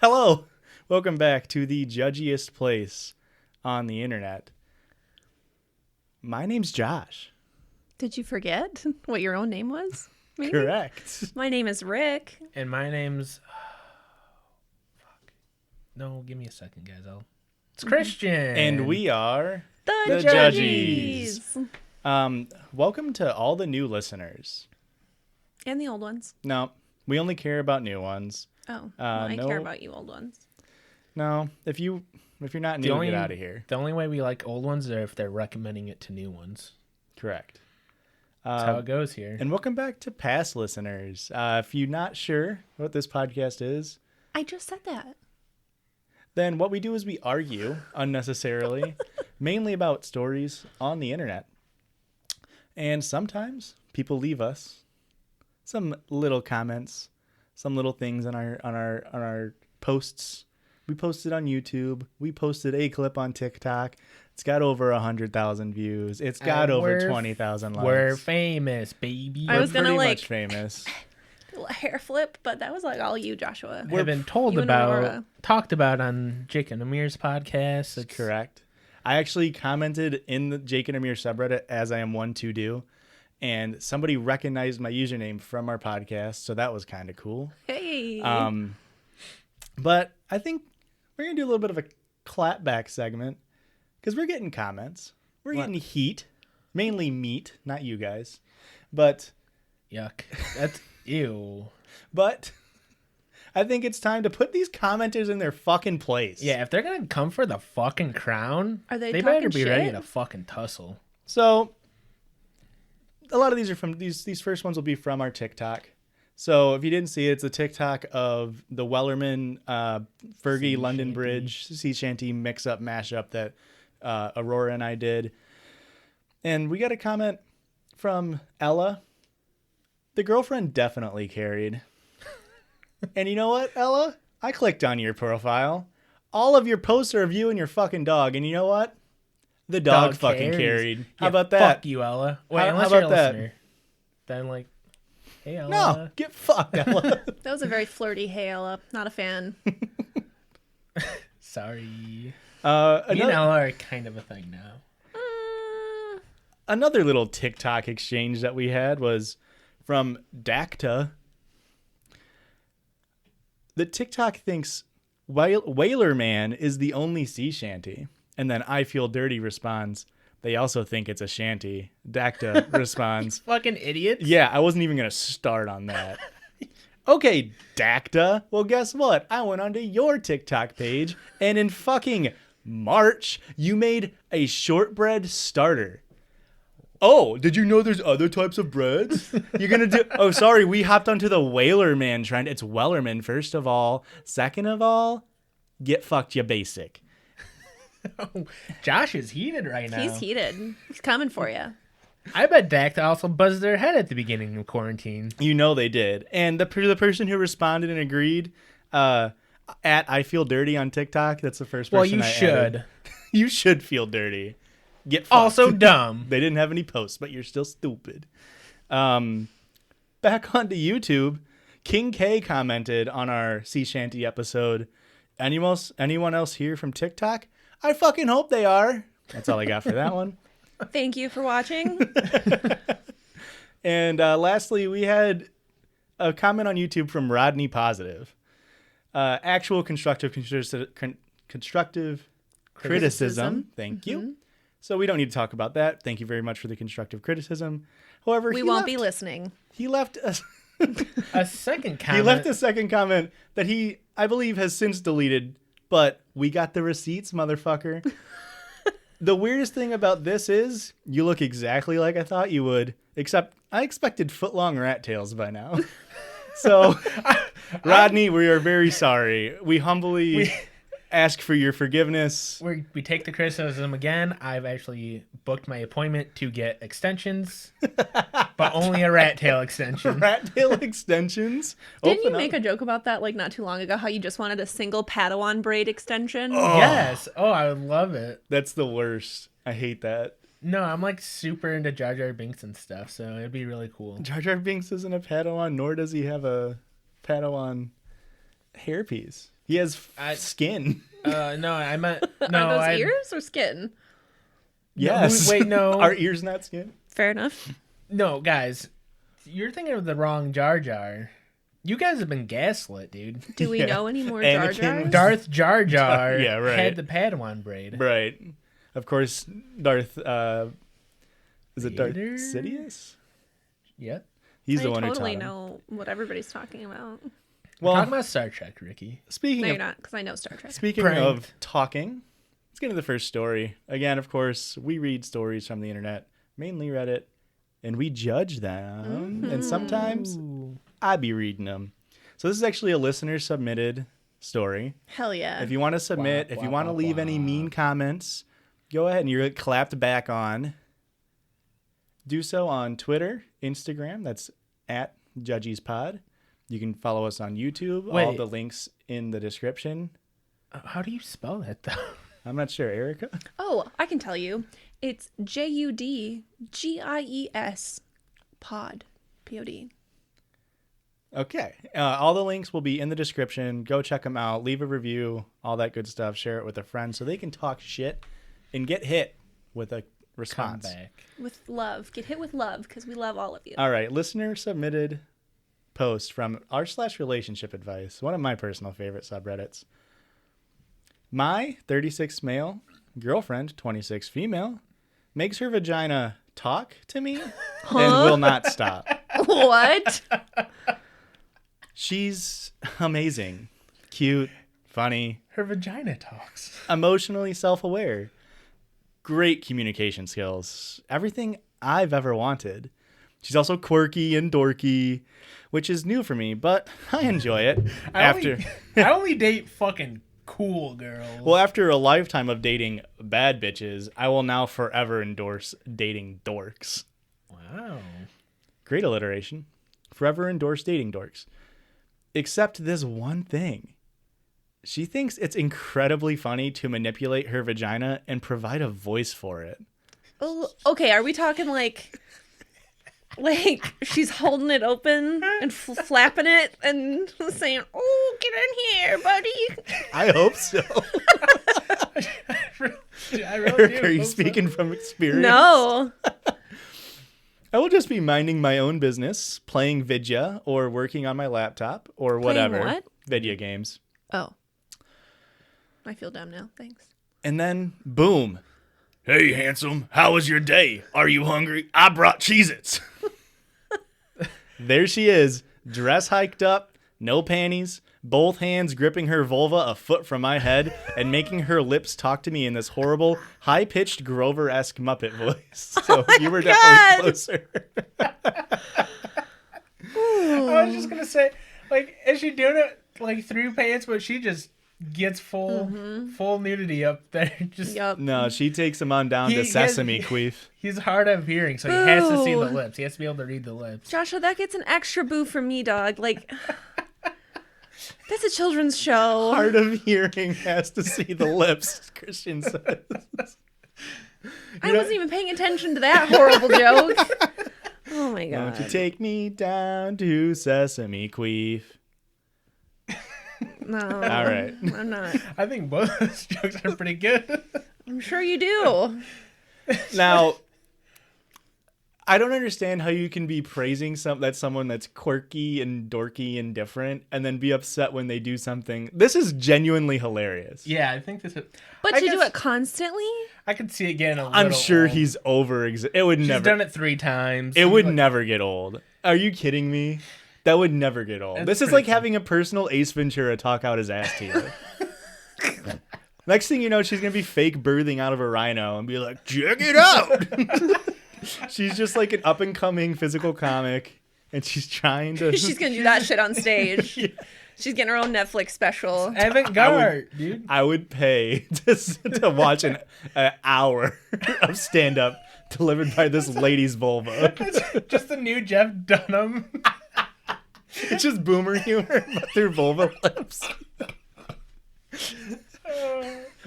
Hello, welcome back to the judgiest place on the internet. My name's Josh. Did you forget what your own name was? Maybe? Correct. My name is Rick. And my name's... Fuck. No, give me a second, guys. It's Christian. And we are The Judgies. Judgies. Welcome to all the new listeners. And the old ones. No, we only care about new ones. Oh, well, I no- care about you old ones. No, if you're not new, get out of here. The only way we like old ones is if they're recommending it to new ones. Correct. That's how it goes here. And welcome back to past listeners. If you're not sure what this podcast is, I just said that. then what we do is we argue unnecessarily, mainly about stories on the internet. And sometimes people leave us some little comments, some little things on our posts. We posted on YouTube. We posted a clip on TikTok. It's got over 100,000 views. It's got over 20,000 likes. We're famous, baby. I was We're gonna, pretty like, much famous. A hair flip, but that was like all you, Joshua. We've been told You and about, Aurora. talked about on Jake and Amir's podcast. It's Correct. I actually commented in the Jake and Amir subreddit, as I am one to do, and somebody recognized my username from our podcast, so that was kind of cool. Hey. But I think we're going to do a little bit of a clapback segment because we're getting comments. We're getting heat, mainly meat, not you guys. But Yuck. That's ew. I think it's time to put these commenters in their fucking place. Yeah, if they're going to come for the fucking crown, Are they better talking be ready shit? to fucking tussle. So a lot of these are from these first ones will be from our TikTok. So if you didn't see it, it's a TikTok of the Wellerman Fergie Sea London shanty. Bridge sea shanty mix up mashup that Aurora and I did. And we got a comment from Ella. The girlfriend definitely carried. And you know what, Ella? I clicked on your profile. All of your posts are of you and your fucking dog. And you know what? The dog fucking carries. carried. How Yeah, about that? Fuck you, Ella. Wait, How unless about you're a that? listener. Then, like, hey, Ella. No, get fucked, Ella. That was a very flirty hey, Ella. Not a fan. Sorry. Me Another, and Ella are kind of a thing now. another little TikTok exchange that we had was from Dacta. The TikTok thinks Whaler Man is the only sea shanty. And then I Feel Dirty responds, they also think it's a shanty. Dacta responds, Fucking idiots. yeah, I wasn't even going to start on that. Okay, Dacta. Well, guess what? I went onto your TikTok page, and in fucking March, you made a shortbread starter. Oh, did you know there's other types of breads? You're going to do... Oh, sorry, we hopped onto the Whaler Man trend. It's Wellerman, first of all. Second of all, get fucked, you basic. Josh is heated right now. He's heated. He's coming for you. I bet Dacta also buzzed their head at the beginning of quarantine. You know they did. And the person who responded and agreed, at I Feel Dirty on TikTok, that's the first person Well, you I should. added. You should feel dirty. Get fucked. Also dumb. They didn't have any posts, but you're still stupid. Back onto YouTube, King K commented on our sea shanty episode. Anyone else here from TikTok? I fucking hope they are. That's all I got for that one. Thank you for watching. And lastly, we had a comment on YouTube from Rodney Positive. Actual constructive criticism. Thank you. So we don't need to talk about that. Thank you very much for the constructive criticism. However, We won't be listening. He left us. A second comment. He left a second comment that he, I believe, has since deleted. But we got the receipts, motherfucker. The weirdest thing about this is you look exactly like I thought you would, except I expected footlong rat tails by now. So, Rodney, we are very sorry. We humbly ask for your forgiveness. We take the criticism again. I've actually booked my appointment to get extensions, but only a rat tail extension. Rat tail extensions. Didn't you Open make up. a joke about that like not too long ago? How you just wanted a single Padawan braid extension? Yes. Oh, I would love it. That's the worst. I hate that. No, I'm like super into Jar Jar Binks and stuff, so it'd be really cool. Jar Jar Binks isn't a Padawan, nor does he have a Padawan hairpiece. He has skin. No, I meant Are no. those ears or skin? Yes. Wait, no. Are ears not skin? Fair enough. No, guys, you're thinking of the wrong Jar Jar. You guys have been gaslit, dude. Do we Yeah. know any more Jar Anakin Jars? was- Darth Jar Jar Yeah, right. had the Padawan braid. Right. Of course, Darth. Is it Darth Vader? Sidious? Yep. He's I the one who totally taught him. know what everybody's talking about. We're Well, talking about Star Trek, Ricky. speaking No, of you're not, because I know Star Trek. Speaking Pranked. of talking, let's get into the first story. Again, of course, we read stories from the internet, mainly Reddit, and we judge them. And sometimes I be reading them. So this is actually a listener submitted story. Hell yeah. If you want to submit, Wah, if you wah, want to wah, leave any wah. mean comments, go ahead and you're clapped back on. Do so on Twitter, Instagram. That's at Judgies Pod. You can follow us on YouTube. All Wait. the links in the description. How do you spell that, though? I'm not sure, Erica. Oh, I can tell you. It's Judgies pod. Pod. Okay. All the links will be in the description. Go check them out. Leave a review, all that good stuff. Share it with a friend so they can talk shit and get hit with a Come response. back. With love. Get hit with love, because we love all of you. All right. Listener submitted post from r/relationship advice, one of my personal favorite subreddits. My 36 male girlfriend, 26 female, makes her vagina talk to me and will not stop. What? She's amazing, cute, funny, Her vagina talks. emotionally self-aware, great communication skills, everything I've ever wanted. She's also quirky and dorky, which is new for me, but I enjoy it. I only date fucking cool girls. Well, after a lifetime of dating bad bitches, I will now forever endorse dating dorks. Wow. Great alliteration. Forever endorse dating dorks. Except this one thing. She thinks it's incredibly funny to manipulate her vagina and provide a voice for it. Oh, okay, are we talking like she's holding it open and flapping it and saying, "Oh, get in here, buddy." I hope so. I really do. Eric, are you hope so. speaking from experience? No. I will just be minding my own business, playing Vidya or working on my laptop or whatever. what? Video games. Oh. I feel dumb now. Thanks. And then, boom. Hey, handsome, how was your day? Are you hungry? I brought Cheez-Its. There she is, dress hiked up, no panties, both hands gripping her vulva a foot from my head and making her lips talk to me in this horrible, high-pitched Grover-esque Muppet voice. So you were definitely closer. I was just gonna say, like, is she doing it like through pants, but she just gets full nudity up there? Just Yup. No, she takes him on down to He- Sesame he- Queef. he's hard of hearing, so he has to see the Boo. lips. He has to be able to read the lips. Joshua, that gets an extra boo from me, dog. Like, that's a children's show. Hard of hearing has to see the lips, Christian says. I wasn't even paying attention to that horrible joke. Oh my god. Won't you take me down to Sesame Queef? No. All right. I'm not. I think both of those jokes are pretty good. I'm sure you do. Now, I don't understand how you can be praising someone that's quirky and dorky and different and then be upset when they do something. This is genuinely hilarious. Yeah, I think this is. But I to do guess- it constantly? I could see it getting a little I'm sure old. he's over. It would She's never. done it 3 times. It would Like, never get old. Are you kidding me? That would never get old. That's This is pretty like funny. having a personal Ace Ventura talk out his ass to you. Next thing you know, she's going to be fake birthing out of a rhino and be like, check it out. She's just like an up and coming physical comic and she's trying to. She's gonna do that shit on stage. She's getting her own Netflix special. Avant-garde, dude. I would pay to watch an hour of stand up delivered by this lady's vulva. Just the new Jeff Dunham. It's just boomer humor, but through vulva lips.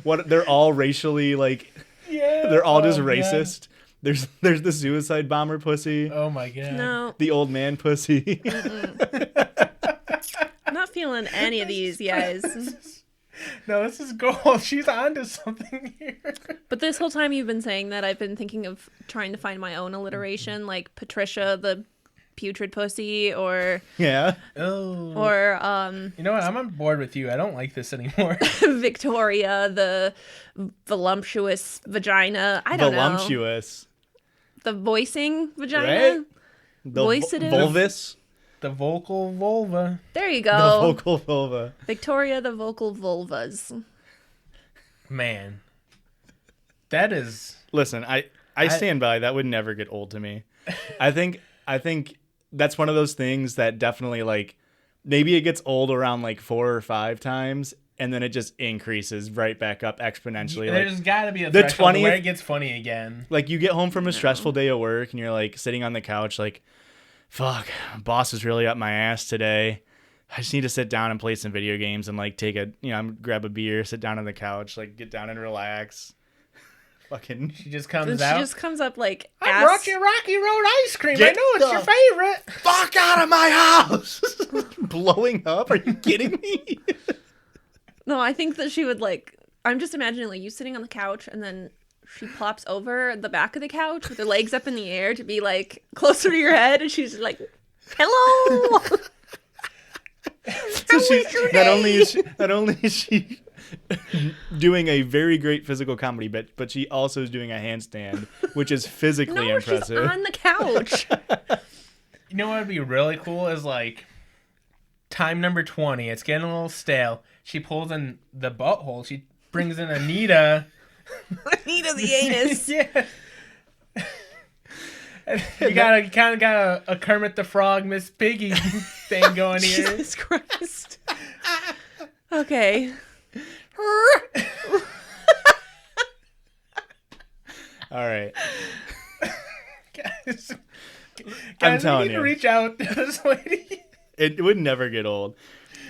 What? They're all racially like. Yeah. They're all just Oh, God. racist. There's the suicide bomber pussy, Oh my god. No, the old man pussy. I'm not feeling any of these, guys. No, this is gold. She's onto something here. But this whole time you've been saying that, I've been thinking of trying to find my own alliteration, like Patricia the putrid pussy, or Yeah. Oh. or You know what? I'm on board with you. I don't like this anymore. Victoria the voluptuous vagina. I don't know. Voluptuous. The voicing vagina. Right? The Voicative? vulvus. The vocal vulva. There you The go. vocal vulva. Victoria the vocal vulvas. Man. That is... Listen, I stand by that would never get old to me. I think that's one of those things that definitely like maybe it gets old around like 4 or 5 times and then it just increases right back up exponentially. There's got to be a the threshold 20th where it gets funny again. Like you get home from a stressful day at work and you're like sitting on the couch like, fuck, boss is really up my ass today. I just need to sit down and play some video games and like take a, grab a beer, sit down on the couch, like get down and relax. Fucking. She just comes And out. she just comes up like, I brought you Rocky Road ice cream. Get I know it's the your favorite. Fuck out of my house! Blowing up? Are you kidding me? No, I think that she would like. I'm just imagining like you sitting on the couch and then she plops over the back of the couch with her legs up in the air to be like closer to your head, and she's like, "Hello." So she's not only is she doing a very great physical comedy bit, but she also is doing a handstand, which is physically No, impressive. she's on the couch. You know what would be really cool is like time number 20. It's getting a little stale. She pulls in the butthole. She brings in Anita. Anita the anus. Yeah. You kind of got a Kermit the Frog, Miss Piggy thing going here. Jesus Christ. Okay. All right. Guys, I'm telling we need you. to reach out to this lady. It would never get old.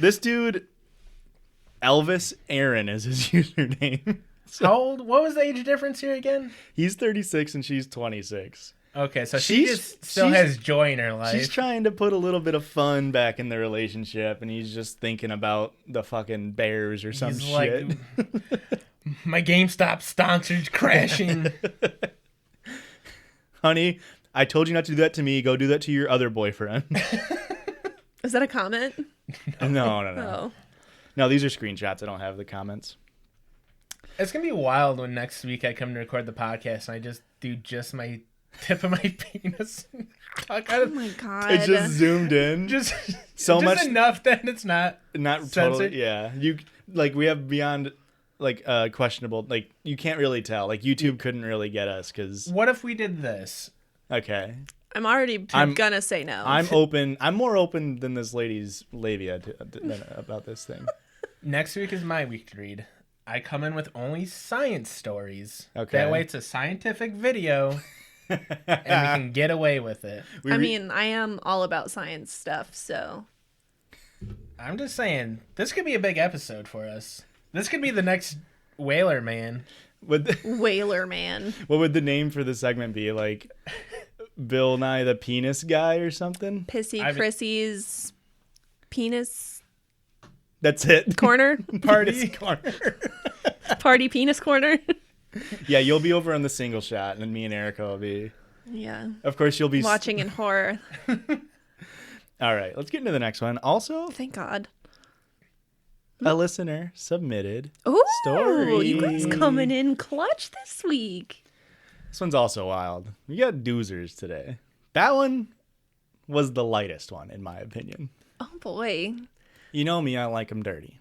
This dude, Elvis Aaron is his username. How old? What was the age difference here again? He's 36 and she's 26. Okay, so she She's- just still she's- has joy in her life. She's trying to put a little bit of fun back in the relationship, and he's just thinking about the fucking Bears or some He's shit. like, my GameStop sponsored crashing. Honey, I told you not to do that to me. Go do that to your other boyfriend. Is that a comment? No. Oh. No, these are screenshots. I don't have the comments. It's gonna be wild when next week I come to record the podcast and I just do just my tip of my penis. Talk out Oh of, my god. It just zoomed in. just So just much- enough that it's not Not censored. totally. Yeah, you like we have beyond like questionable. Like you can't really tell. Like YouTube couldn't really get us because What if we did this? okay. I'm gonna say no. I'm open. I'm more open than this lady's labia about this thing. Next week is my week to read. I come in with only science stories. Okay. That way it's a scientific video and we can get away with it. I mean, I am all about science stuff, so I'm just saying, this could be a big episode for us. This could be the next Whaler Man. Whaler Man. What would the name for the segment be? Like Bill Nye the Penis Guy or something? Pissy Chrissy's penis That's it. corner. Party. Penis corner. Party penis corner. Yeah, you'll be over on the single shot, and then me and Erica will be. Yeah. Of course, you'll be Watching in horror. All right, let's get into the next one. Also, Thank God. a listener submitted Ooh, story. you guys coming in clutch this week. This one's also wild. We got doozers today. That one was the lightest one, in my opinion. Oh boy. You know me, I like them dirty.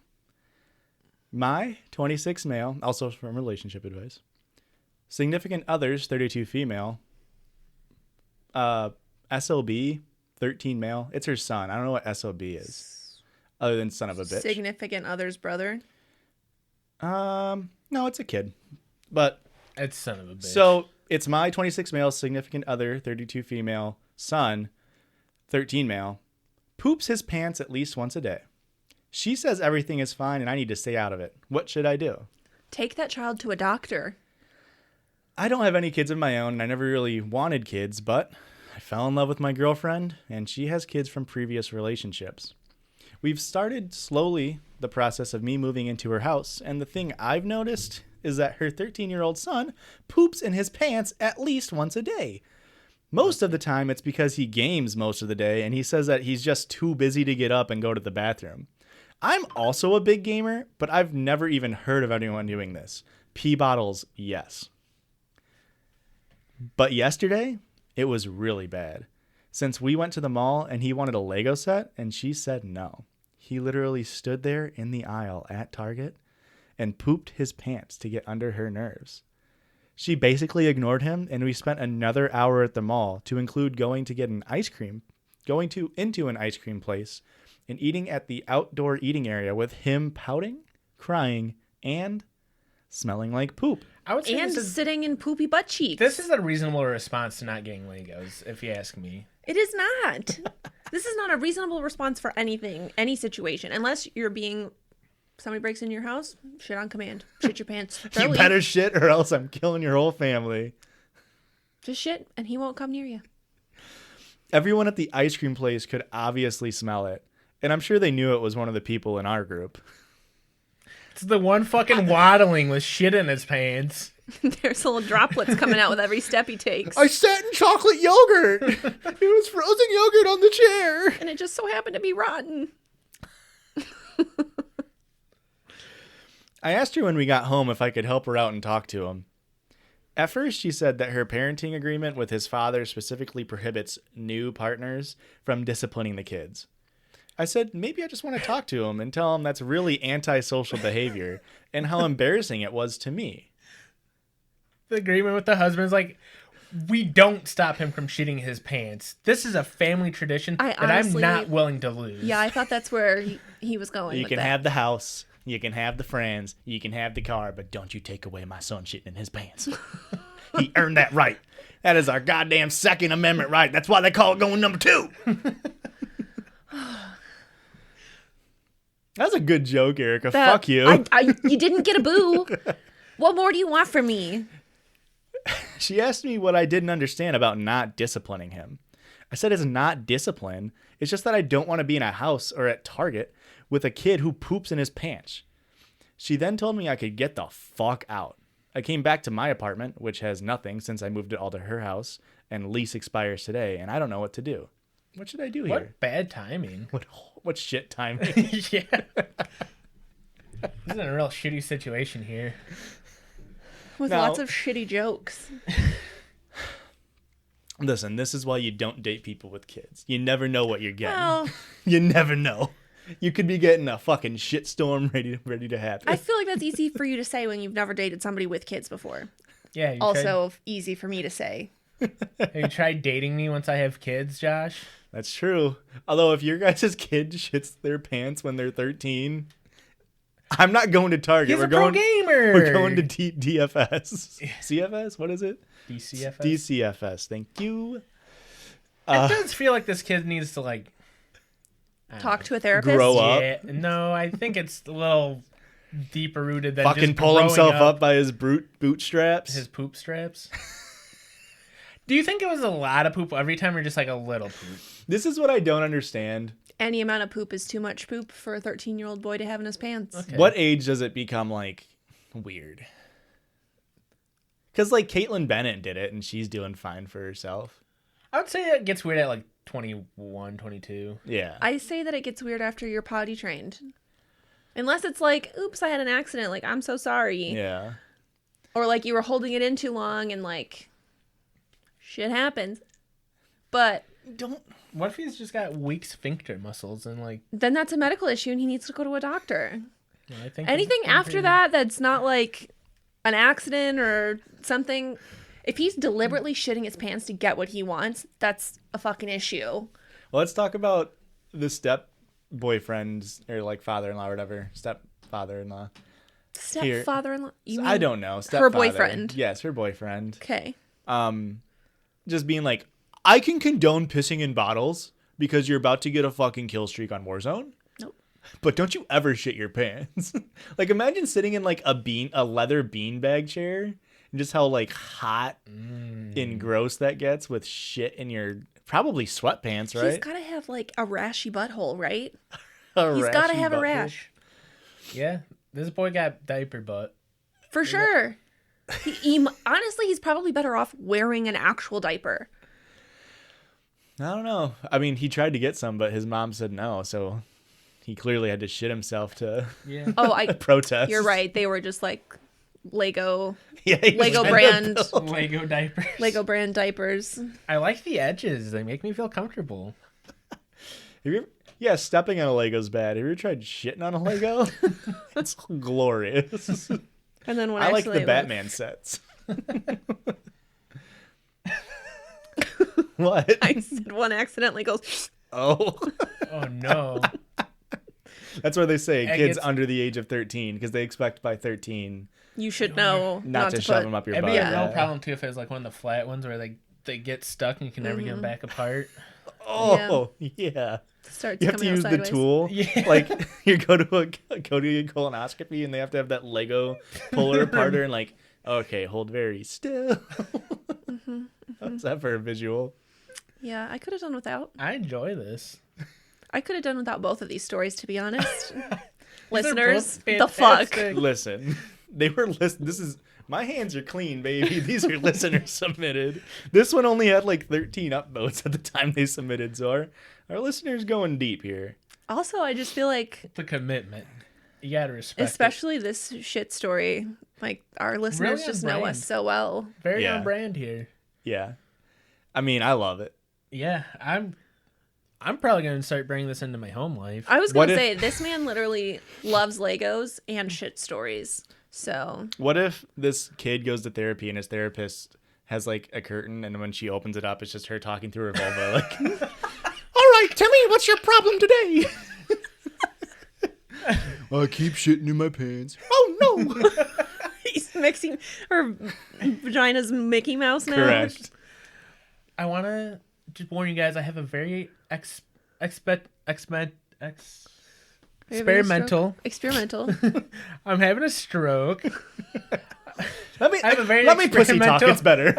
My 26 male, also from relationship advice. Significant others, 32 female. SOB, 13 male. It's her son. I don't know what SOB is, other than son of a bitch. Significant other's brother. No, it's a kid. But It's son of a bitch. so it's my 26 male, significant other, 32 female, son, 13 male, poops his pants at least once a day. She says everything is fine and I need to stay out of it. What should I do? Take that child to a doctor. I don't have any kids of my own and I never really wanted kids, but I fell in love with my girlfriend and she has kids from previous relationships. We've started slowly the process of me moving into her house, and the thing I've noticed is that her 13-year-old son poops in his pants at least once a day. Most of the time, it's because he games most of the day, and he says that he's just too busy to get up and go to the bathroom. I'm also a big gamer, but I've never even heard of anyone doing this. Pee bottles, yes. But yesterday, it was really bad. Since we went to the mall and he wanted a Lego set, and she said no. He literally stood there in the aisle at Target and pooped his pants to get under her nerves. She basically ignored him, and we spent another hour at the mall to include going to get an ice cream, into an ice cream place, and eating at the outdoor eating area with him pouting, crying, and smelling like poop. I would say And sitting in poopy butt cheeks. this is a reasonable response to not getting Legos, if you ask me. It is not. This is not a reasonable response for anything, any situation, unless you're being. Somebody breaks into your house, shit on command. Shit your pants. You better shit or else I'm killing your whole family. Just shit, and he won't come near you. Everyone at the ice cream place could obviously smell it, and I'm sure they knew it was one of the people in our group. It's the one fucking waddling with shit in his pants. There's little droplets coming out with every step he takes. I sat in chocolate yogurt. It was frozen yogurt on the chair. And it just so happened to be rotten. I asked her when we got home if I could help her out and talk to him. At first, she said that her parenting agreement with his father specifically prohibits new partners from disciplining the kids. I said, maybe I just want to talk to him and tell him that's really antisocial behavior and how embarrassing it was to me. The agreement with the husband is like, we don't stop him from shitting his pants. This is a family tradition that honestly, I'm not willing to lose. Yeah, I thought that's where he was going. You with can that. have the house, you can have the friends, you can have the car, but don't you take away my son shitting in his pants. He earned that right. That is our goddamn Second Amendment right. That's why they call it going number 2. That's a good joke, Erica. Fuck you. You didn't get a boo. What more do you want from me? She asked me what I didn't understand about not disciplining him. I said it's not discipline. It's just that I don't want to be in a house or at Target with a kid who poops in his pants. She then told me I could get the fuck out. I came back to my apartment, which has nothing since I moved it all to her house, and lease expires today, and I don't know what to do. What should I do here? What bad timing. What shit timing? Yeah. This is a real shitty situation here. With Now- lots of shitty jokes. Listen, this is why you don't date people with kids. You never know what you're getting. Well, You never know. You could be getting a fucking shitstorm ready to happen. I feel like that's easy for you to say when you've never dated somebody with kids before. Yeah. You Also easy for me to say. have you tried dating me once I have kids, Josh? That's true. Although if your guys' kid shits their pants when they're 13, I'm not going to Target. He's a pro gamer. We're going to DFS. CFS? What is it? DCFS. DCFS. Thank you. It does feel like this kid needs to like Talk to a therapist. Grow up. Yeah, no, I think it's a little deeper rooted than Fucking just pull growing himself up by his bootstraps. his poop straps. Do you think it was a lot of poop every time, or just like a little poop? This is what I don't understand. Any amount of poop is too much poop for a 13-year-old boy to have in his pants. Okay. What age does it become like weird? Because like Caitlyn Bennett did it, and she's doing fine for herself. I would say it gets weird at like 21, 22. Yeah. I say that it gets weird after you're potty trained. Unless it's like, oops, I had an accident. Like, I'm so sorry. Yeah. Or like you were holding it in too long and like shit happens. But What if he's just got weak sphincter muscles and like? then that's a medical issue and he needs to go to a doctor. I think Anything after that that's not like an accident or something, if he's deliberately shitting his pants to get what he wants, that's a fucking issue. Well, let's talk about the step boyfriends or like father-in-law or whatever. Stepfather-in-law. Stepfather-in-law? You mean I don't know. her Stepfather. boyfriend? Yes, her boyfriend. Okay. Just being like, I can condone pissing in bottles because you're about to get a fucking kill streak on Warzone. Nope. But don't you ever shit your pants. Like imagine sitting in like a leather beanbag chair and just how like hot and gross that gets with shit in your probably sweatpants, right? He's got to have like a rashy butthole, right? He's got to rashy have a butthole. rash. Yeah, this boy got diaper butt. For sure. Honestly, he's probably better off wearing an actual diaper. I don't know. I mean, he tried to get some, but his mom said no, so he clearly had to shit himself to Yeah. Oh, protest. you're right. They were just like Lego Yeah, he was Lego trying to brand. build- Lego diapers. Lego brand diapers. I like the edges. They make me feel comfortable. Yeah, stepping on a Lego's bad. Have you ever tried shitting on a Lego? It's glorious. And then when I like the actually Batman sets. What? I said one accidentally goes Oh. Oh no. That's why they say It kids gets- under the age of 13, because they expect by 13 you should know not to shove put them up your It'd butt. be a Yeah. real problem too if it was like one of the flat ones where they get stuck and you can never get them back apart. Oh, yeah. starts You have to coming out use sideways. the tool. Yeah. Like, you go to a colonoscopy and they have to have that Lego puller parter and like, okay, hold very still. How's that for a visual? Yeah, I could have done without. I enjoy this. I could have done without both of these stories, to be honest. These are Listeners, both the fuck. fantastic. Listen, they were This is my hands are clean, baby. These are listener submitted. This one only had like 13 upvotes at the time they submitted, so our listeners going deep here. Also, I just feel like, The commitment. You gotta respect especially this shit story, like our listeners Really on just know brand. us so well. it. Very Yeah. on brand here. Yeah, I mean, I love it. Yeah, I'm probably gonna start bringing this into my home life. I was What going to if- say, this man literally loves Legos and shit stories. So, What if this kid goes to therapy and his therapist has like a curtain, and when she opens it up, it's just her talking through her vulva, like, "All right, Timmy, what's your problem today?" I keep shitting in my pants. Oh no! he's mixing her vagina's Mickey Mouse now. Correct. I wanna just warn you guys. I have a very experimental. Experimental. I'm having a stroke. Let me I have a very pussy talk. experimental- It's better.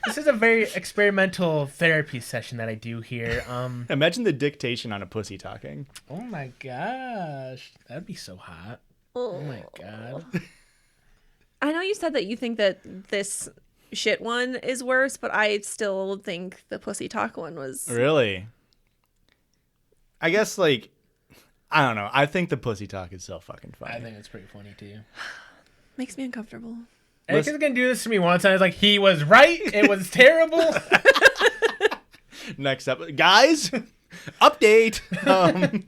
This is a very experimental therapy session that I do here. Imagine the dictation on a pussy talking. Oh my gosh, that'd be so hot. Oh my god. I know you said that you think that this shit one is worse, but I still think the pussy talk one was. Really? I guess like, I don't know. I think the pussy talk is so fucking funny. I think it's pretty funny too. Makes me uncomfortable. Erica's gonna do this to me once, and I was like, he was right. It was terrible. Next up, guys, update.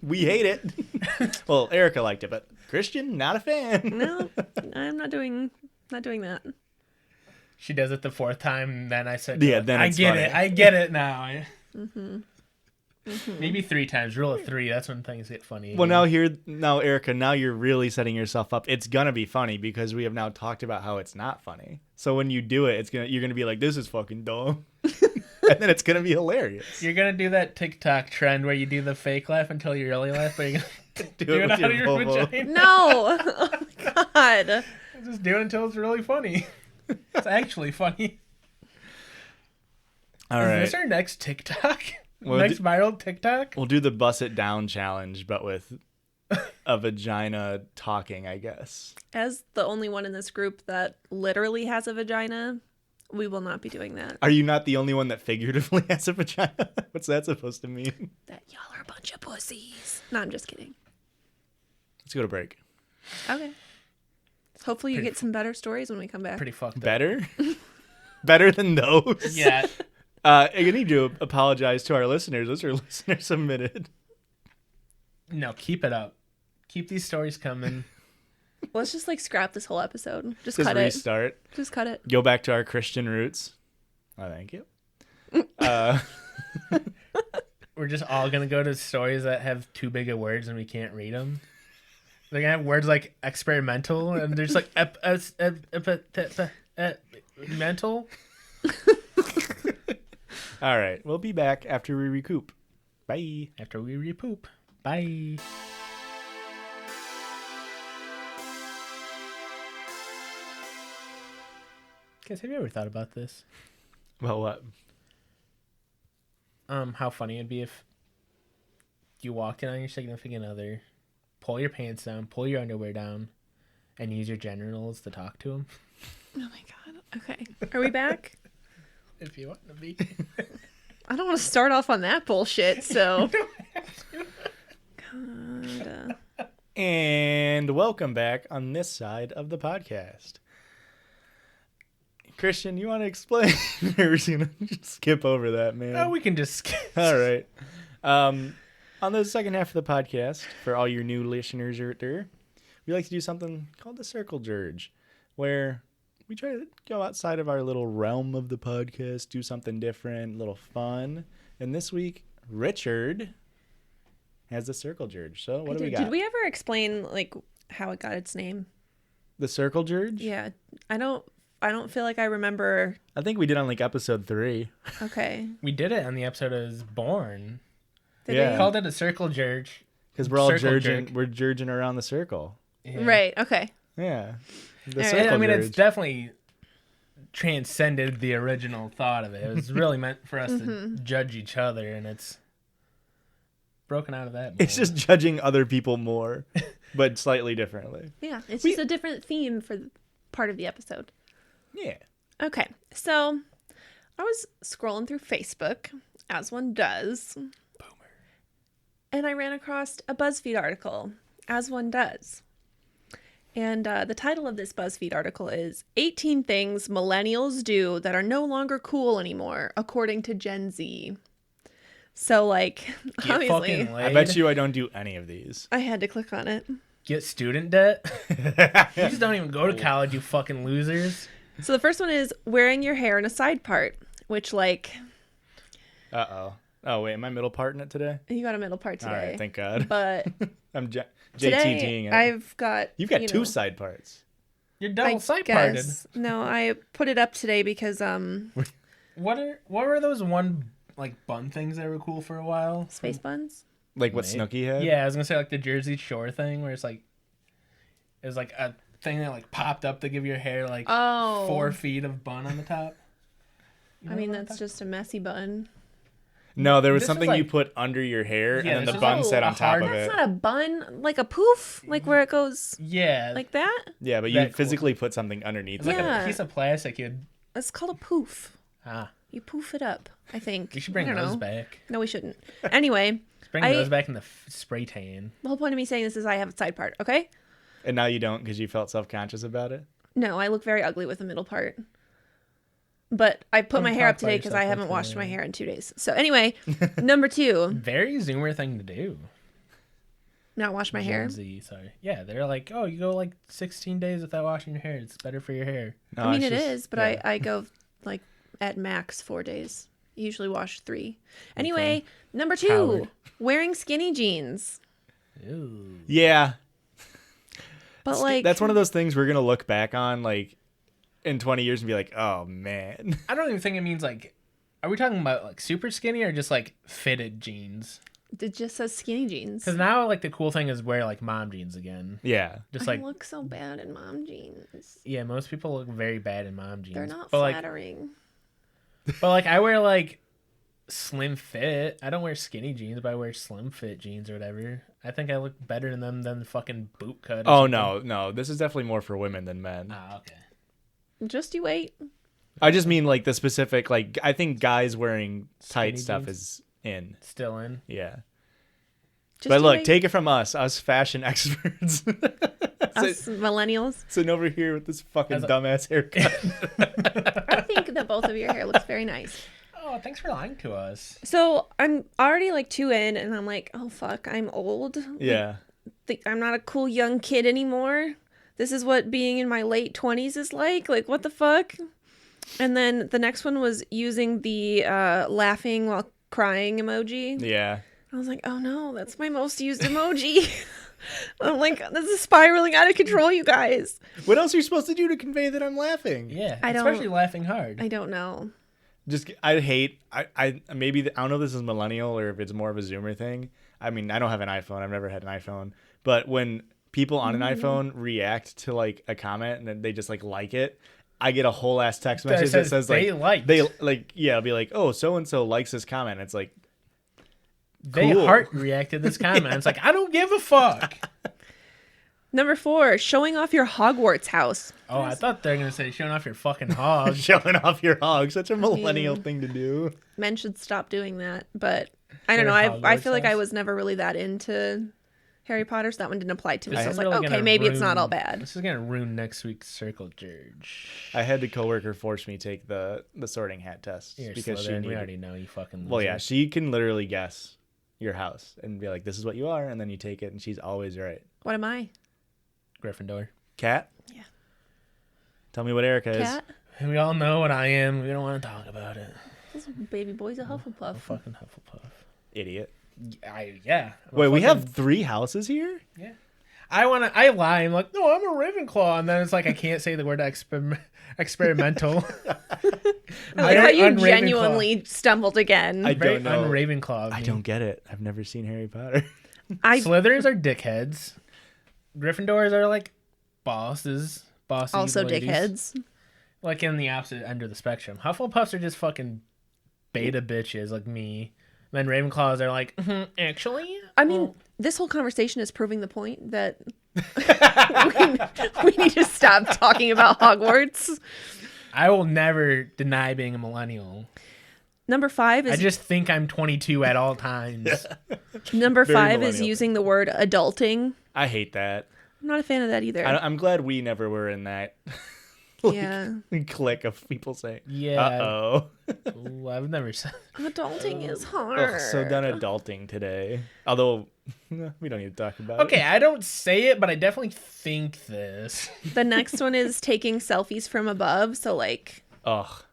We hate it. Well, Erica liked it, but Christian, not a fan. No, I'm not doing that. She does it the fourth time, and then I said, Yeah, then I it's get funny. it. I get it now. Maybe 3 times. Rule of 3. That's when things get funny. Well, now, Erica, now you're really setting yourself up. It's gonna be funny because we have now talked about how it's not funny. So when you do it, you're gonna be like, "This is fucking dumb," and then it's gonna be hilarious. You're gonna do that TikTok trend where you do the fake laugh until you really laugh, but you're gonna Do do it it with out your of your vulva. vagina. No. Oh my god. Just do it until it's really funny. It's actually funny. All Is right, this our next TikTok? Well, Next viral TikTok? we'll do the bust it down challenge, but with a vagina talking, I guess. As the only one in this group that literally has a vagina, we will not be doing that. Are you not the only one that figuratively has a vagina? What's that supposed to mean? That y'all are a bunch of pussies. No, I'm just kidding. Let's go to break. Okay. Hopefully you get some better stories when we come back. Pretty fucked up. Better? Better than those? Yeah. I need to apologize to our listeners. Those are listener submitted. No, keep it up. Keep these stories coming. Let's just like scrap this whole episode. Just Just cut it. restart. Just cut it. Go back to our Christian roots. Oh, thank you. We're just all gonna go to stories that have too big of words and we can't read them. They're gonna have words like experimental and there's like mental. All right. We'll be back after we recoup. Bye. After we repoop. Bye. Guys, have you ever thought about this? Well, what? How funny it'd be if you walked in on your significant other, pull your pants down, pull your underwear down, and use your genitals to talk to them. Oh my god. Okay. Are we back? If you want to be. I don't want to start off on that bullshit, so. God. And welcome back on this side of the podcast. Christian, you want to explain? Or we're just going to skip over that, man. Oh, we can just skip. All right. On the second half of the podcast, for all your new listeners out there, we like to do something called the Circle Judge, where we try to go outside of our little realm of the podcast, do something different, a little fun. And this week, Richard has the Circle Judge. So what do we got? Did we ever explain like how it got its name? The Circle Judge? Yeah. I don't feel like I remember. I think we did on like episode 3. Okay. We did it on the episode I was born. Did Yeah. We called it a circle jerk. Because we're all Circle judging, jerk. we're judging around the circle. Yeah. Right. Okay. Yeah. The All right. Circle I mean, it's Judge. definitely transcended the original thought of it. It was really meant for us to judge each other, and it's broken out of that. It's mold. just judging other people more, but slightly differently. Yeah. It's just a different theme for part of the episode. Yeah. Okay. So I was scrolling through Facebook, as one does. Boomer. And I ran across a BuzzFeed article, as one does. And the title of this BuzzFeed article is 18 Things Millennials Do That Are No Longer Cool Anymore, According to Gen Z. So, like, Get obviously, fucking laid. I bet you I don't do any of these. I had to click on it. Get student debt. You just don't even go to college, you fucking losers. So the first one is wearing your hair in a side part, which, like, Uh-oh. Oh, wait, am I middle parting it today? you got a middle part today. All right, thank God. But I'm JTTing today, it. I've got... You've got you two know, side parts. You're I double side parted. guess. No, I put it up today because, What were those one like bun things that were cool for a while? space buns? Like what Wait. Snooki had? Yeah, I was gonna say like the Jersey Shore thing where it's like it was like a thing that like popped up to give your hair like Oh. 4 feet of bun on the top. You I know mean, what I'm that's just a messy bun. No, there was This was something you like- put under your hair, Yeah, and then this the was bun like set a on top hard- of That's it. not a bun, like a poof, like where it goes Yeah, like that. Yeah, but that you cool. physically put something underneath it's like it. Yeah. a piece of plastic. You'd It's called a poof. ah, You poof it up, I think. we should bring I don't those know. back. No, we shouldn't. Anyway, Let's bring I- those back in the spray tan. the whole point of me saying this is I have a side part, okay? And now you don't because you felt self-conscious about it? No, I look very ugly with the middle part. But I put Don't my hair up talk about today because I yourself haven't like washed that. my hair in 2 days. So anyway, number 2, Very Zoomer thing to do. not wash my hair. Gen Z, sorry. Yeah, they're like, oh, you go like 16 days without washing your hair. It's better for your hair. No, I mean, it's it just- is, but yeah. I go like at max 4 days. Usually wash 3. Anyway, number 2, Coward. wearing skinny jeans. Ooh. Yeah. But like, That's one of those things we're going to look back on like in 20 years and be like, oh, man. I don't even think it means like, are we talking about like super skinny or just like fitted jeans? it just says skinny jeans. Because now like the cool thing is wear like mom jeans again. Yeah. Just I like, look so bad in mom jeans. yeah, most people look very bad in mom jeans. They're not but like, flattering. but like I wear like slim fit. I don't wear skinny jeans, but I wear slim fit jeans or whatever. I think I look better in them than fucking boot cut. Or Oh, something. no. This is definitely more for women than men. Ah, okay. Just you wait. I just mean like the specific, like, I think guys wearing tight Skinny stuff jeans? is in. Still in. Yeah. Just But you look, wait. take it from us fashion experts. Us millennials. Sitting over here with this fucking As a- dumbass haircut. I think that both of your hair looks very nice. Oh, thanks for lying to us. So I'm already like 2 in, and I'm like, oh fuck, I'm old. Yeah. I'm not a cool young kid anymore. This is what being in my late 20s is like. Like, what the fuck? And then the next one was using the laughing while crying emoji. Yeah. I was like, oh no, that's my most used emoji. I'm like, this is spiraling out of control, you guys. What else are you supposed to do to convey that I'm laughing? Yeah, I don't- especially laughing hard. I don't know. Just I hate I maybe I don't know if this is millennial or if it's more of a Zoomer thing. I mean, I don't have an iPhone. I've never had an iPhone. But when people on an iPhone react to like a comment and then they just like it, I get a whole ass text message that says like they liked. they like yeah, it'll be like, "Oh, so and so likes this comment." It's like They Cool. heart reacted this comment. It's like, I don't give a fuck. Number 4, showing off your Hogwarts house. Oh, I thought they were going to say showing off your fucking hog. Showing off your hog. Such a millennial thing to do. Men should stop doing that. But I don't Your know. I Hogwarts feel like I house? was never really that into Harry Potter, so that one didn't apply to me. So I was like, really okay, gonna maybe it's not ruin- all bad. This is going to ruin next week's Circle Jerk. I had the coworker force me take the sorting hat test You're because she Slytherin. We needed. already know you fucking Well, yeah, loser. she can literally guess your house and be like, "This is what you are," and then you take it, and she's always right. What am I? Gryffindor. Cat? Yeah. Tell me what Erica is. Cat? We all know what I am. We don't want to talk about it. This baby boy's a Hufflepuff. Fucking Hufflepuff. Idiot. Yeah. I'm a Wait, we fucking- have 3 houses here? Yeah. I lie. I'm like, no, I'm a Ravenclaw. And then it's like, I can't say the word experimental. I like how you un-Ravenclaw. genuinely stumbled again. I Very don't know. un-Ravenclaw of I me. don't get it. I've never seen Harry Potter. Slytherins are dickheads. Gryffindors are like bosses. Bossy Also ladies. dickheads. Like in the opposite end of the spectrum. Hufflepuffs are just fucking beta bitches like me. Then Ravenclaws are like, actually? I mean, this whole conversation is proving the point that we need to stop talking about Hogwarts. I will never deny being a millennial. Number 5 I is just think I'm 22 at all times. number Very 5 is millennial. using the word adulting. I hate that. I'm not a fan of that either. I'm glad we never were in that Yeah. clique of people saying, Yeah. "Uh-oh." Ooh, I've never said. Adulting is hard. Ugh, so done adulting today. Although, we don't need to talk about Okay, it. I don't say it, but I definitely think this. The next one is taking selfies from above. So like, Ugh.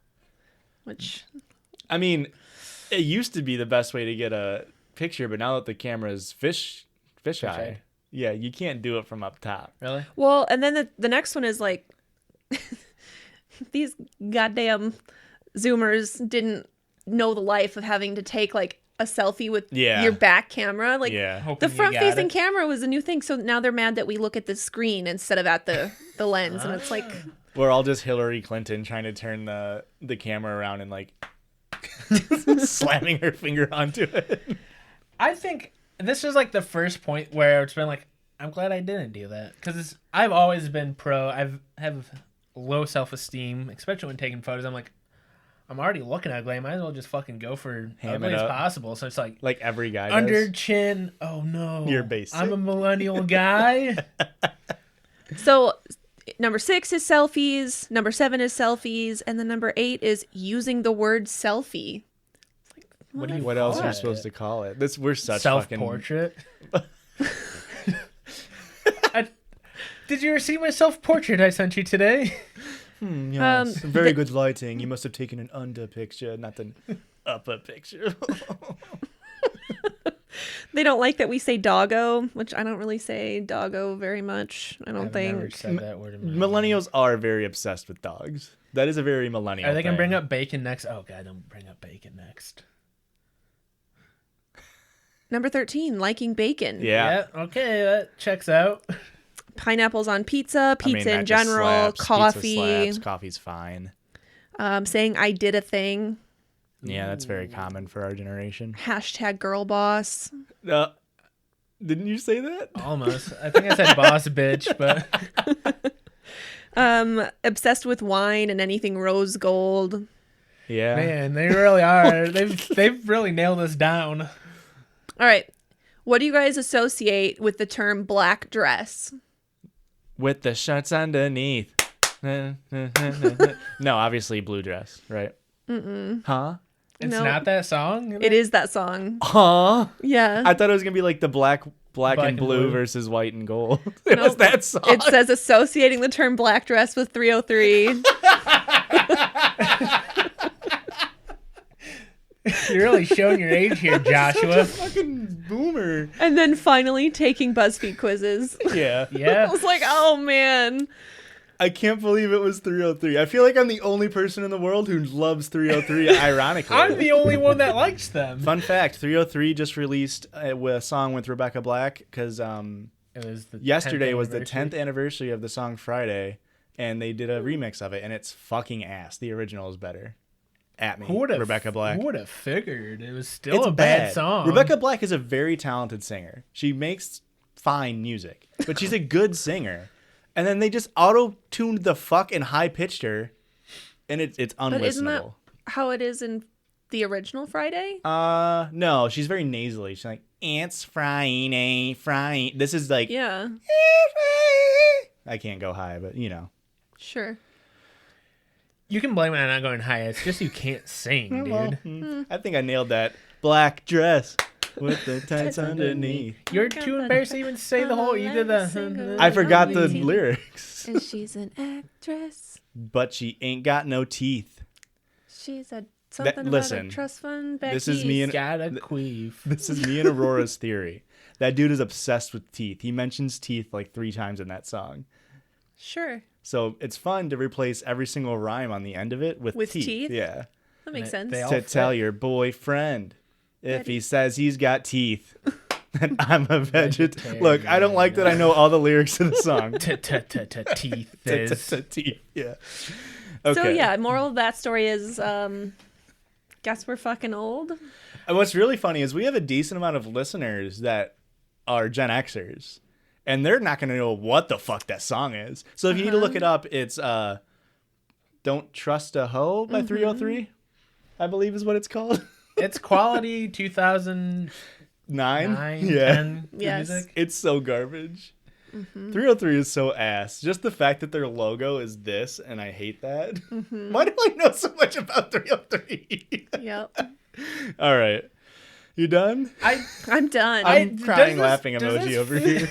which I mean, it used to be the best way to get a picture, but now that the camera's fish eye, eye. yeah, you can't do it from up top. Really? well, and then the next one is like, these goddamn Zoomers didn't know the life of having to take like a selfie with Yeah. your back camera. Like Yeah. the Hoping you front got facing it. camera was a new thing. So now they're mad that we look at the screen instead of at the lens. And it's like, We're all just Hillary Clinton trying to turn the camera around and like slamming her finger onto it. I think this is like the first point where it's been like, I'm glad I didn't do that. Because I've always been pro. Have low self-esteem, especially when taking photos. I'm like, I'm already looking ugly. I might as well just fucking go for Ham ugly it as up. possible. So it's like, Like every guy under does. chin. Oh no. You're basic. I'm a millennial guy. so number 6 is selfies. Number 7 is selfies. And then number 8 is using the word selfie. What do you What else are call you it? supposed to call it? We're such fucking... Self-portrait. Did you receive my self-portrait I sent you today? Yes. Very good lighting. You must have taken an under picture, not an upper picture. They don't like that we say doggo, which I don't really say doggo very much. I don't I've think. never said that word in my life. Millennials are very obsessed with dogs. That is a very millennial Are they gonna thing. bring up bacon next? Oh god, don't bring up bacon next. Number 13, liking bacon. Yeah. Okay, that checks out. Pineapples on pizza, I mean, pizza in that just general, slaps. Pizza coffee, slaps. Coffee's fine. saying I did a thing, Yeah, that's very common for our generation. hashtag girl boss. Didn't you say that? Almost. I think I said boss bitch, but Obsessed with wine and anything rose gold. Yeah. man, they really are. They've really nailed us down. All right. What do you guys associate with the term black dress? With the shirts underneath. No, obviously blue dress, right? Huh? It's No. not that song. It is that song. Huh? Yeah. I thought it was gonna be like the black and and blue blue. versus white and gold. It Nope. was that song. It says associating the term black dress with 303. You're really showing your age here, Joshua. Fucking boomer. And then finally taking BuzzFeed quizzes. Yeah. I Yeah. was like, oh man. I can't believe it was 303. I feel like I'm the only person in the world who loves 303, ironically. I'm the only one that likes them. Fun fact, 303 just released a song with Rebecca Black because It was the yesterday 10th was the anniversary. 10th anniversary of the song Friday, and they did a remix of it, and it's fucking ass. The original is better. at me, Who would have Rebecca Black. Who would have figured? It was still It's a bad song. Rebecca Black is a very talented singer. She makes fine music, but she's a good singer. And then they just auto-tuned the fuck and high-pitched her, and it's unlistenable. But isn't that how it is in the original Friday? No, she's very nasally. She's like, "It's Friday, Friday." This is like, Yeah. I can't go high, but you know. Sure. You can blame it on not going high. It's just you can't sing, dude. I think I nailed that. Black dress with the tights underneath. You're too embarrassed to even say the whole. You did the. I forgot the lyrics. And she's an actress. But she ain't got no teeth. She said something listen, about a trust fund. this is me and Got a queef. This is me and Aurora's theory. That dude is obsessed with teeth. He mentions teeth like 3 times in that song. Sure. So it's fun to replace every single rhyme on the end of it with teeth. Yeah. That makes And sense. they all To fit. tell your boyfriend if Daddy. he says he's got teeth, then I'm a vegetarian. Look, I don't like that I know all the lyrics to the song. Teeth is. Teeth. Yeah. So Okay. yeah, moral of that story is guess we're fucking old. And what's really funny is we have a decent amount of listeners that are Gen Xers, and they're not going to know what the fuck that song is. So if you need to look it up, it's Don't Trust a Hoe by 303, I believe is what it's called. It's quality 2009, 9? Yeah. 10 Yes. music. It's so garbage. 303 is so ass. Just the fact that their logo is this, and I hate that. Why do I know so much about 303? Yep. All right. You done? I'm done. I'm crying does laughing does emoji over here.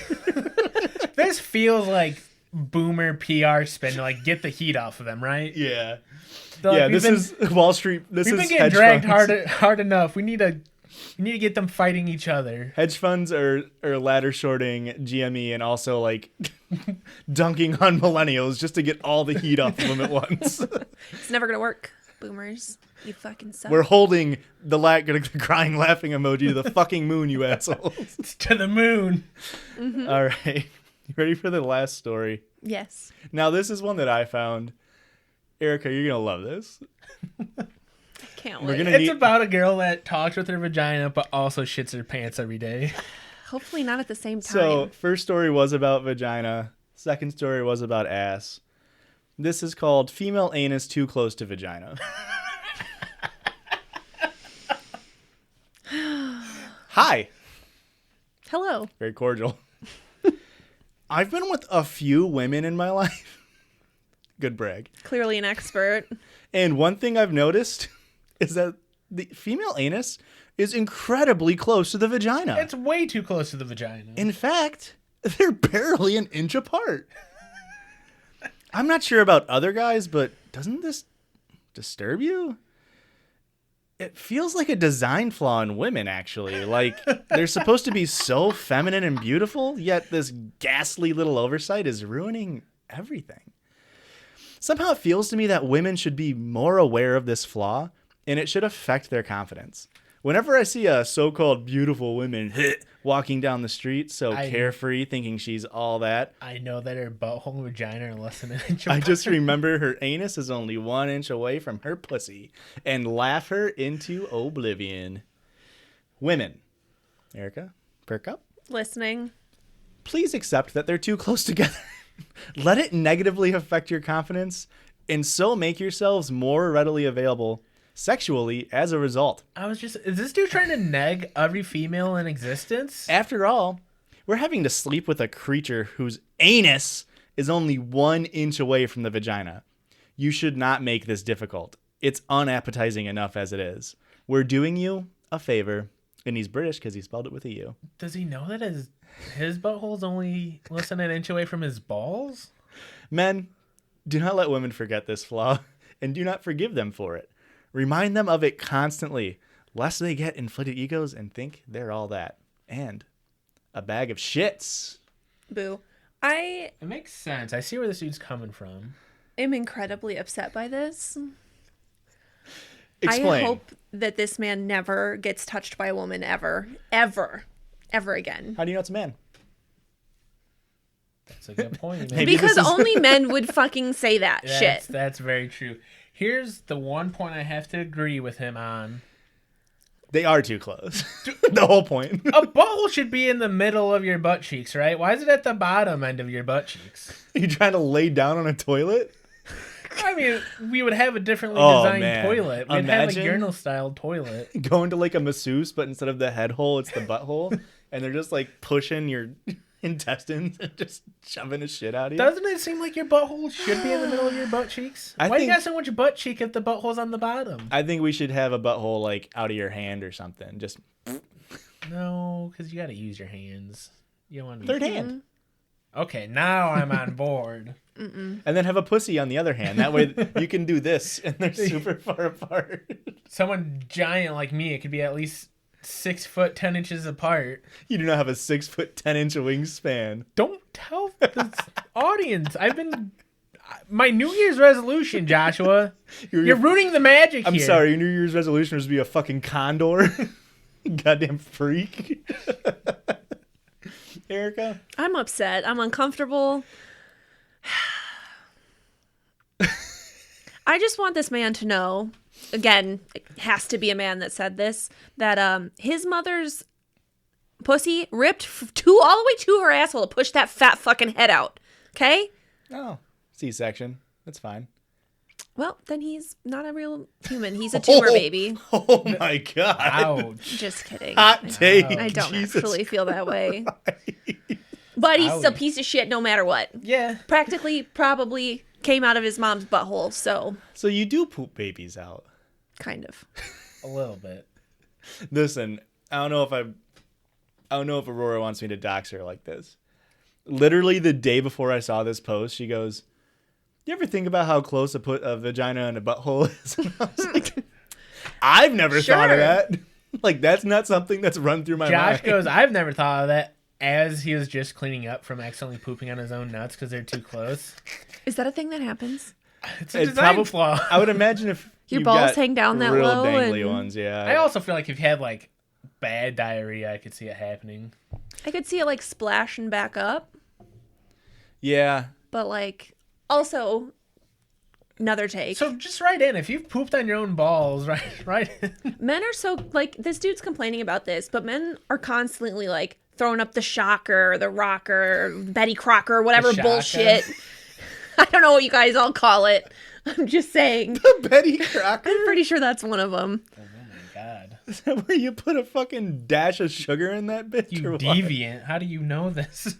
This feels like boomer PR spin to like get the heat off of them, right? Yeah. Like, Yeah, we've this been- is Wall Street. This We've is been getting hedge dragged funds. hard enough. We need to get them fighting each other. Hedge funds are ladder shorting GME and also like dunking on millennials just to get all the heat off of them at once. It's never gonna work. Boomers, you fucking suck. We're holding the crying laughing emoji to the fucking moon, you assholes. It's to the moon. All right. You ready for the last story? Yes. Now, this is one that I found. Erica, you're going to love this. Can't We're wait. gonna It's need- about a girl that talks with her vagina but also shits her pants every day. Hopefully not at the same time. So, first story was about vagina. Second story was about ass. This is called Female Anus Too Close to Vagina. Hi. Hello. Very cordial. I've been with a few women in my life. Good brag. Clearly an expert. And one thing I've noticed is that the female anus is incredibly close to the vagina. It's way too close to the vagina. In fact, they're barely an inch apart. I'm not sure about other guys, but doesn't this disturb you? It feels like a design flaw in women, actually. Like, they're supposed to be so feminine and beautiful, yet this ghastly little oversight is ruining everything. Somehow it feels to me that women should be more aware of this flaw, and it should affect their confidence. Whenever I see a so-called beautiful woman walking down the street, so carefree, thinking she's all that, I know that her butthole and vagina are less than an inch I apart. just remember her anus is only 1 inch away from her pussy and laugh her into oblivion. Women. Erica, perk up. Listening. Please accept that they're too close together. Let it negatively affect your confidence and so make yourselves more readily available sexually as a result. Is this dude trying to neg every female in existence? After all, we're having to sleep with a creature whose anus is only 1 inch away from the vagina. You should not make this difficult. It's unappetizing enough as it is. We're doing you a favor. And he's British because he spelled it with a U. Does he know that his butthole's only less than an inch away from his balls? Men, do not let women forget this flaw, and do not forgive them for it. Remind them of it constantly, lest they get inflated egos and think they're all that. And a bag of shits. Boo. It makes sense. I see where this dude's coming from. I'm incredibly upset by this. Explain. I hope that this man never gets touched by a woman ever again. How do you know it's a man? That's a good point. Maybe Because this is- only men would fucking say that shit. That's very true. Here's the one point I have to agree with him on. They are too close. The whole point. A butthole should be in the middle of your butt cheeks, right? Why is it at the bottom end of your butt cheeks? You trying to lay down on a toilet? I mean, we would have a differently Oh, designed man. toilet. We'd have a Imagine- urinal-style toilet. Going to like a masseuse, but instead of the head hole, it's the butthole. And they're just like pushing your intestines and just shoving a shit out of you. Doesn't it seem like your butthole should be in the middle of your butt cheeks? I Why do you think- got so much butt cheek if the butthole's on the bottom? I think we should have a butthole like out of your hand or something. Just No, because you got to use your hands. You don't want to third hand. Okay, now I'm on board. And then have a pussy on the other hand. That way you can do this and they're super far apart. Someone giant like me, it could be at least 6 foot 10 inches apart. You do not have a 6 foot 10-inch wingspan. Don't tell the audience. My New Year's resolution, Joshua. You're ruining the magic I'm here. sorry, your New Year's resolution was to be a fucking condor. Goddamn freak. Erica? I'm upset. I'm uncomfortable. I just want this man to know, again, it has to be a man that said this, that his mother's pussy ripped all the way to her asshole to push that fat fucking head out. Okay? Oh, C-section. That's fine. Well, then he's not a real human. He's a tumor baby. Oh my god. Ouch. Just kidding. Hot take. I don't Jesus actually feel that way. But he's a Ouch. piece of shit no matter what. Yeah. Practically, probably came out of his mom's butthole, so So you do poop babies out. kind of. A little bit. Listen, I don't know if Aurora wants me to dox her like this. Literally the day before I saw this post, she goes, "You ever think about how close a vagina and a butthole is?" And I was like, I've never thought of Sure. that. Like, that's not something that's run through my Josh mind. goes, I've never thought of that, as he was just cleaning up from accidentally pooping on his own nuts because they're too close. Is that a thing that happens? It's a It design probably- flaw. I would imagine if Your you've balls got hang down that real low dangly and- ones, yeah. I also feel like if you had like bad diarrhea, I could see it happening. I could see it like splashing back up, Yeah. but like also another take. So just write in if you've pooped on your own balls, right? Men are so like this dude's complaining about this, but men are constantly like throwing up the shocker, the rocker, Betty Crocker, whatever The shocker. bullshit. I don't know what you guys all call it. I'm just saying. Betty Crocker? I'm pretty sure that's one of them. Oh my god. Is that where you put a fucking dash of sugar in that bitch? You or what? deviant. How do you know this?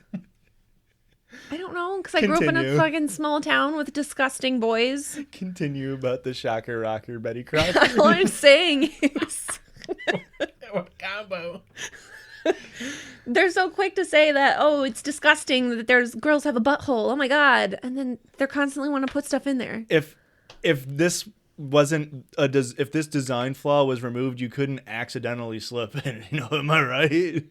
I don't know, because I grew up in a Continue. fucking small town with disgusting boys. Continue about the shocker rocker Betty Crocker. All I'm saying is What combo? they're so quick to say that, oh, it's disgusting that there's girls have a butthole. Oh my god. And then they're constantly want to put stuff in there. If this wasn't if this design flaw was removed, you couldn't accidentally slip in. You know, am I right?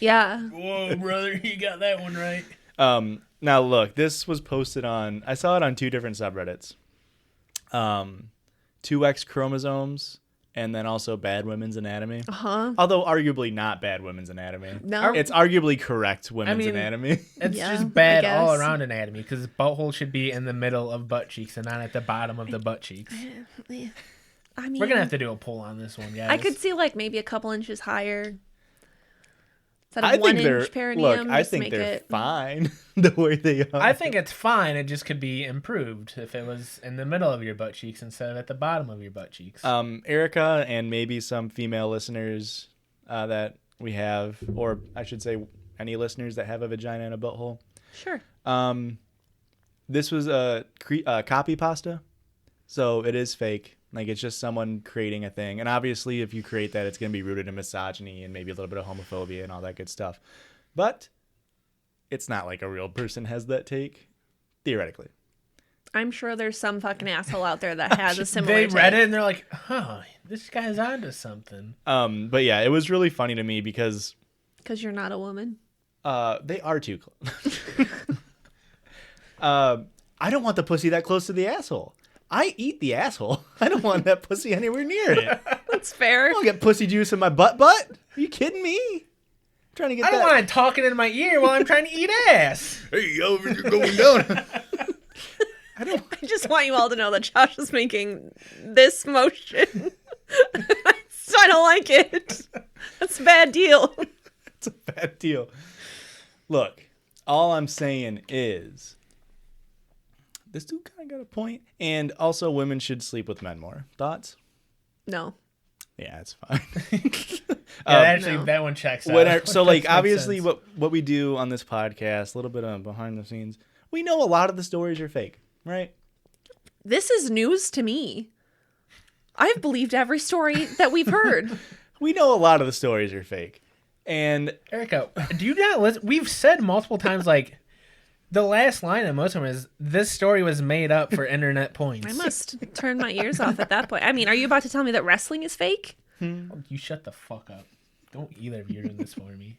Yeah. Whoa, brother, you got that one right. Now look, this was posted on. I saw it on 2 different subreddits. 2X chromosomes, and then also Bad Women's Anatomy. Uh-huh. Although arguably not Bad Women's Anatomy. No. It's arguably correct Women's mean- Anatomy. It's Yeah, just bad I all guess. around anatomy because butthole should be in the middle of butt cheeks and not at the bottom of the butt cheeks. I mean, We're gonna have to do a poll on this one, guys. I could see like maybe a couple inches higher. Instead of I think 1 they're inch perineum. look. I just think make they're it... fine the way they are. I think it's fine. It just could be improved if it was in the middle of your butt cheeks instead of at the bottom of your butt cheeks. Erica and maybe some female listeners that we have, or I should say, any listeners that have a vagina and a butthole. Sure. This was a copy pasta, so it is fake. Like, it's just someone creating a thing. And obviously, if you create that, it's going to be rooted in misogyny and maybe a little bit of homophobia and all that good stuff. But it's not like a real person has that take, theoretically. I'm sure there's some fucking asshole out there that has a similar They read take. it and they're like, huh, this guy's onto something. But yeah, it was really funny to me because Because you're not a woman. they are too close. I don't want the pussy that close to the asshole. I eat the asshole. I don't want that pussy anywhere near it. That's fair. I don't get pussy juice in my butt. Are you kidding me? I'm trying to get I don't that. want it talking in my ear while I'm trying to eat ass. Hey, yo, you're going down. don't. I just want you all to know that Josh is making this motion. So I don't like it. That's a bad deal. It's a bad deal. Look, all I'm saying is this dude kind of got a point. And also, women should sleep with men more. Thoughts? No. Yeah, it's fine. Actually, No. that one checks out. So, like, Makes obviously, sense. what we do on this podcast, a little bit of behind the scenes, we know a lot of the stories are fake, right? This is news to me. I've believed every story that we've heard. We know a lot of the stories are fake. And Erica, do you not listen? We've said multiple times, like, the last line of most of them is, this story was made up for internet points. I must turn my ears off at that point. I mean, are you about to tell me that wrestling is fake? You shut the fuck up. Don't either of you do this for me.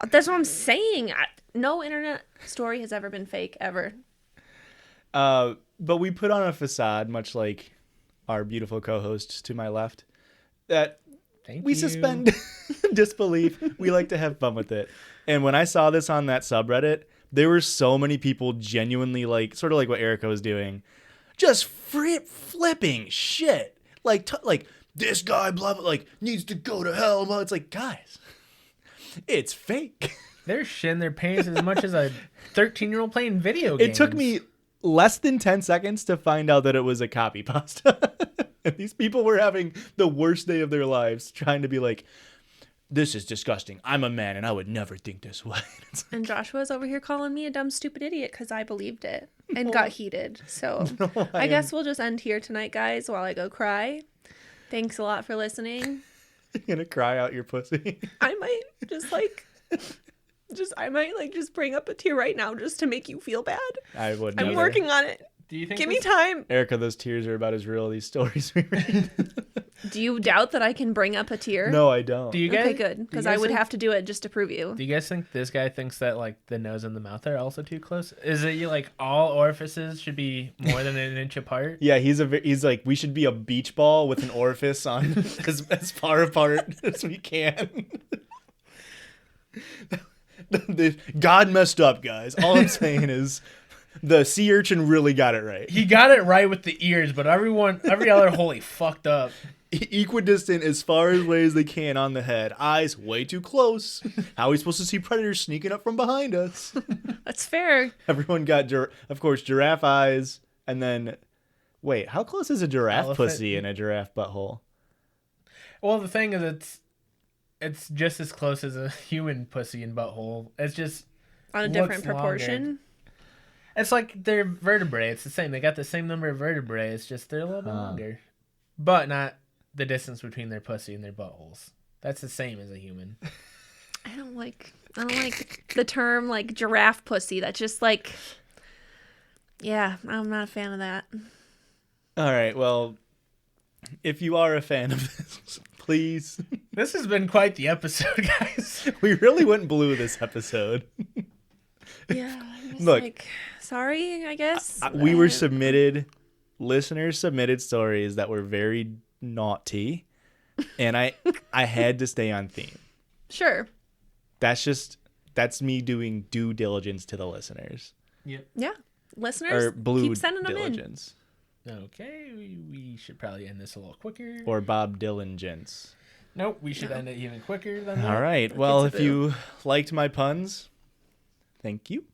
That's what I'm saying. No internet story has ever been fake, ever. but we put on a facade, much like our beautiful co-host to my left, that Thank we you. suspend disbelief. We like to have fun with it. And when I saw this on that subreddit, there were so many people genuinely, like, sort of like what Erica was doing, just flipping shit. Like, this guy, blah, blah, like, needs to go to hell. Well, it's like, guys, it's fake. They're shitting their pants as much as a 13-year-old playing video games. It took me less than 10 seconds to find out that it was a copy pasta. And these people were having the worst day of their lives trying to be like, this is disgusting. I'm a man and I would never think this way. And Joshua's over here calling me a dumb, stupid idiot because I believed it and got heated. So I guess we'll just end here tonight, guys, while I go cry. Thanks a lot for listening. You're going to cry out your pussy. I might just bring up a tear right now just to make you feel bad. I would I'm never. working on it. Do you think Give me time. Erica, those tears are about as real as these stories we read. Do you doubt that I can bring up a tear? No, I don't. Do you guys? Okay, good. Because I would have to do it just to prove you. Do you guys think this guy thinks that, like, the nose and the mouth are also too close? Is it like all orifices should be more than an inch apart? Yeah, he's like, we should be a beach ball with an orifice on as far apart as we can. God messed up, guys. All I'm saying is the sea urchin really got it right. He got it right with the ears, but every other hole he fucked up. Equidistant as far away as they can on the head. Eyes way too close. How are we supposed to see predators sneaking up from behind us? That's fair. Everyone got, of course, giraffe eyes. And then, wait, how close is a giraffe Elephant. pussy and a giraffe butthole? Well, the thing is, it's just as close as a human pussy and butthole. It's just On a looks different longer. proportion. It's like they're vertebrae. It's the same. They got the same number of vertebrae. It's just they're a little bit longer, but not the distance between their pussy and their buttholes. That's the same as a human. I don't like the term like giraffe pussy. That's just like, yeah, I'm not a fan of that. All right, well, if you are a fan of this, please. This has been quite the episode, guys. We really went blue this episode. Yeah, I'm just Look. like, sorry, I guess. We were listeners submitted stories that were very naughty, and I had to stay on theme. Sure. That's me doing due diligence to the listeners. Yep. Yeah. Listeners, Or blue keep sending them diligence. Okay, we should probably end this a little quicker. Or Bob Diligence. Nope, we should end it even quicker than that. All right. Well, it's a if you liked my puns, thank you.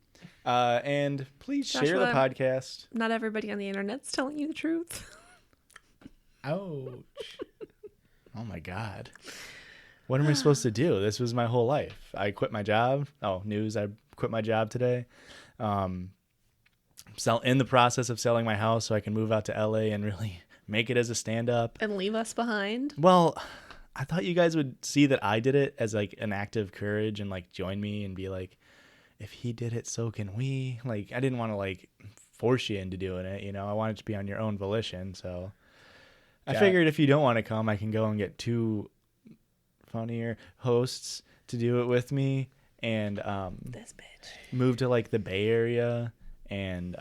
And please share the Joshua. podcast. in. Not everybody on the internet's telling you the truth. Ouch. Oh my God. What am I supposed to do? This was my whole life. I quit my job. Oh, news. I quit my job today. In the process of selling my house so I can move out to LA and really make it as a stand-up. And leave us behind. Well, I thought you guys would see that I did it as like an act of courage and like join me and be like, if he did it, so can we. Like, I didn't want to like force you into doing it. You know, I wanted to be on your own volition. So I figured if you don't want to come, I can go and get two funnier hosts to do it with me and This bitch. move to like the Bay Area and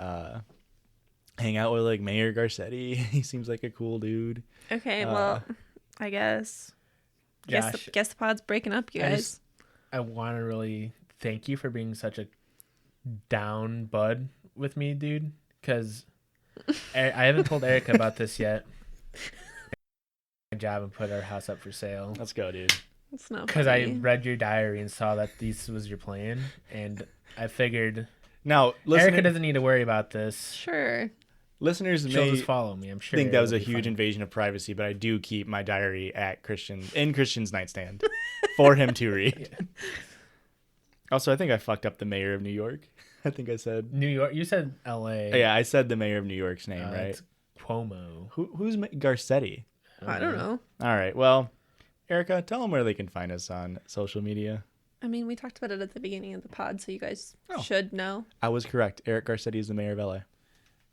hang out with like Mayor Garcetti. He seems like a cool dude. Okay, well, I guess. Josh, Guess the pod's breaking up, you guys. I want to really thank you for being such a down bud with me, dude. Because I haven't told Erica about this yet. My job and put our house up for sale. Let's go, dude. It's not Because I funny. read your diary and saw that this was your plan, and I figured Now, Erica doesn't need to worry about this. Sure. listeners She'll may just follow me. I'm sure. think that was a it'll be huge fine. invasion of privacy, but I do keep my diary at Christian's nightstand for him to read. Also, I think I fucked up the mayor of New York. I think I said. New York. You said L.A. Yeah, I said the mayor of New York's name, right? It's Cuomo. Who's Garcetti? I don't know. All right. Well, Erica, tell them where they can find us on social media. I mean, we talked about it at the beginning of the pod, so you guys Oh. should know. I was correct. Eric Garcetti is the mayor of LA.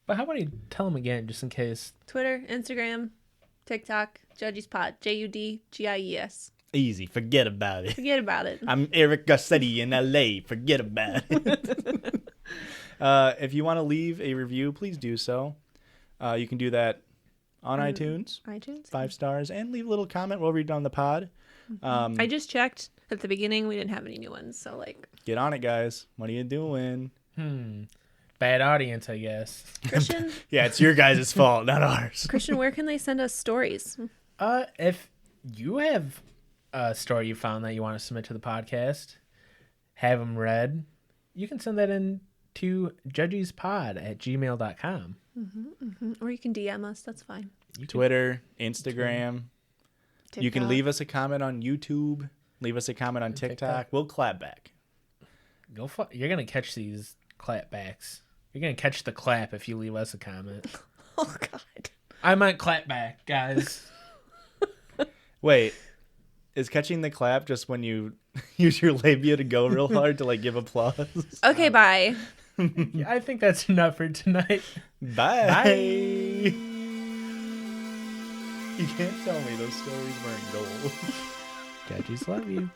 But how about you tell them again, just in case? Twitter, Instagram, TikTok, Judgies Pod, JUDGIES. Easy. Forget about it. Forget about it. I'm Eric Garcetti in LA. Forget about it. If you want to leave a review, please do so. You can do that on iTunes, iTunes? 5 stars, and leave a little comment. We'll read it on the pod. I just checked at the beginning. We didn't have any new ones, so like. Get on it, guys. What are you doing? Bad audience, I guess. Christian, Yeah, it's your guys' fault, not ours. Christian, where can they send us stories? If you have a story you found that you want to submit to the podcast, have them read, you can send that in to judgiespod@gmail.com. Or you can DM us. That's fine. Twitter, Instagram. You can TikTok. leave us a comment on YouTube. Leave us a comment on TikTok. We'll clap back. You're going to catch these clapbacks. You're going to catch the clap if you leave us a comment. Oh, God. I might clap back, guys. Wait, is catching the clap just when you use your labia to go real hard to like give applause? Okay, bye. Yeah, I think that's enough for tonight. Bye. Bye. You can't tell me those stories weren't gold. Judges love you.